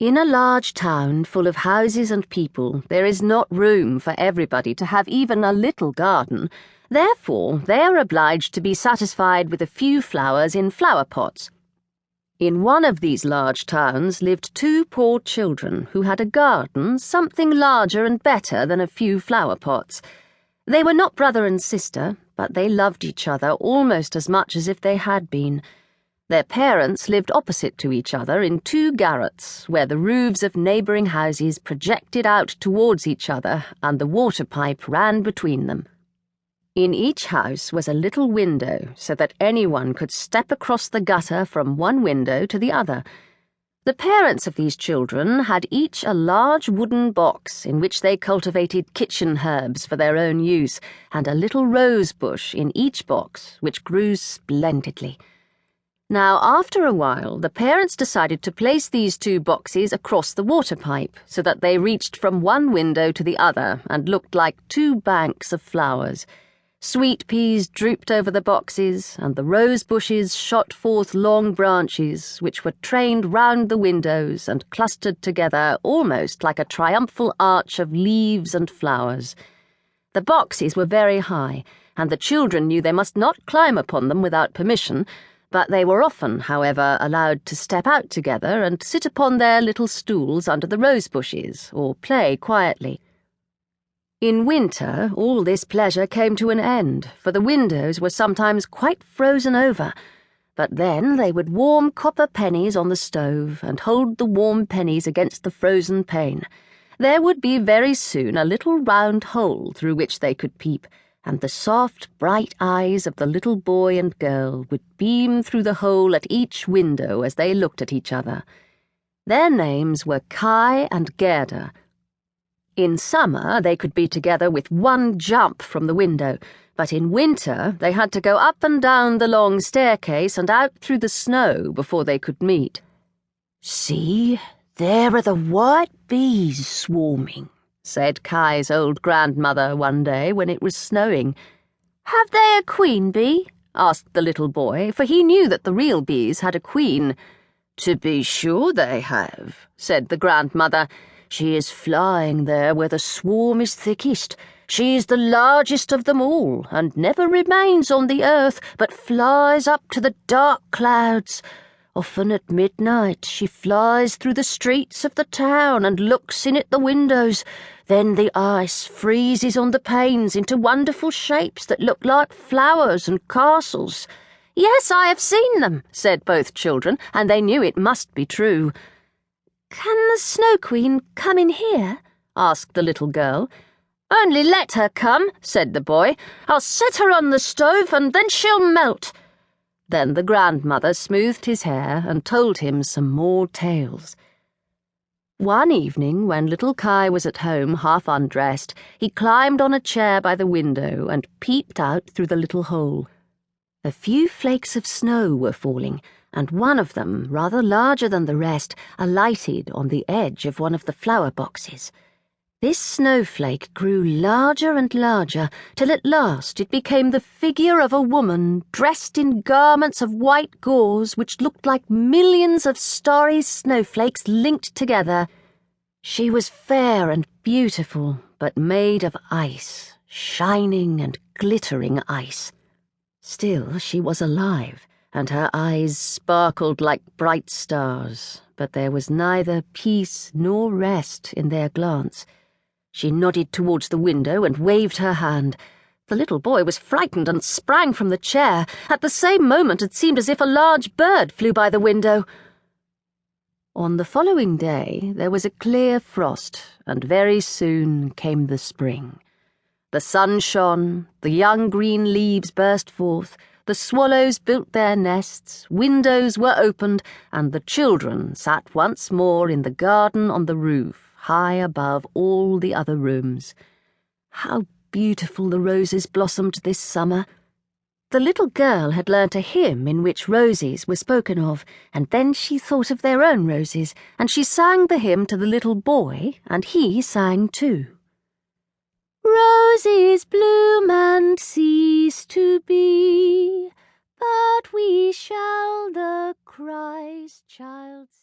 In a large town full of houses and people, there is not room for everybody to have even a little garden. Therefore, they are obliged to be satisfied with a few flowers in flower pots. In one of these large towns lived two poor children who had a garden something larger and better than a few flower pots. They were not brother and sister, but they loved each other almost as much as if they had been. Their parents lived opposite to each other in two garrets, where the roofs of neighbouring houses projected out towards each other and the water pipe ran between them. In each house was a little window so that anyone could step across the gutter from one window to the other. The parents of these children had each a large wooden box in which they cultivated kitchen herbs for their own use, and a little rose bush in each box, which grew splendidly. Now, after a while, the parents decided to place these two boxes across the water pipe so that they reached from one window to the other and looked like two banks of flowers. Sweet peas drooped over the boxes, and the rose bushes shot forth long branches which were trained round the windows and clustered together almost like a triumphal arch of leaves and flowers. The boxes were very high, and the children knew they must not climb upon them without permission, but they were often, however, allowed to step out together and sit upon their little stools under the rose bushes, or play quietly. In winter, all this pleasure came to an end, for the windows were sometimes quite frozen over, but then they would warm copper pennies on the stove and hold the warm pennies against the frozen pane. There would be very soon a little round hole through which they could peep, and the soft, bright eyes of the little boy and girl would beam through the hole at each window as they looked at each other. Their names were Kai and Gerda. In summer, they could be together with one jump from the window, but in winter they had to go up and down the long staircase and out through the snow before they could meet. "See, there are the white bees swarming," said Kai's old grandmother one day when it was snowing. "Have they a queen bee?" asked the little boy, for he knew that the real bees had a queen. "To be sure they have," said the grandmother. "She is flying there where the swarm is thickest. She is the largest of them all, and never remains on the earth, but flies up to the dark clouds. Often at midnight she flies through the streets of the town and looks in at the windows. Then the ice freezes on the panes into wonderful shapes that look like flowers and castles." "Yes, I have seen them," said both children, and they knew it must be true. "Can the Snow Queen come in here?" asked the little girl. "Only let her come," said the boy. "I'll set her on the stove, and then she'll melt." Then the grandmother smoothed his hair and told him some more tales. One evening, when little Kai was at home half undressed, he climbed on a chair by the window and peeped out through the little hole. A few flakes of snow were falling, and one of them, rather larger than the rest, alighted on the edge of one of the flower boxes. This snowflake grew larger and larger, till at last it became the figure of a woman dressed in garments of white gauze which looked like millions of starry snowflakes linked together. She was fair and beautiful, but made of ice, shining and glittering ice. Still, she was alive, and her eyes sparkled like bright stars, but there was neither peace nor rest in their glance. She nodded towards the window and waved her hand. The little boy was frightened and sprang from the chair. At the same moment it seemed as if a large bird flew by the window. On the following day there was a clear frost, and very soon came the spring. The sun shone, the young green leaves burst forth, the swallows built their nests, windows were opened, and the children sat once more in the garden on the roof, high above all the other rooms. How beautiful the roses blossomed this summer! The little girl had learnt a hymn in which roses were spoken of, and then she thought of their own roses, and she sang the hymn to the little boy, and he sang too. "Roses bloom and cease to be, but we shall the Christ child see."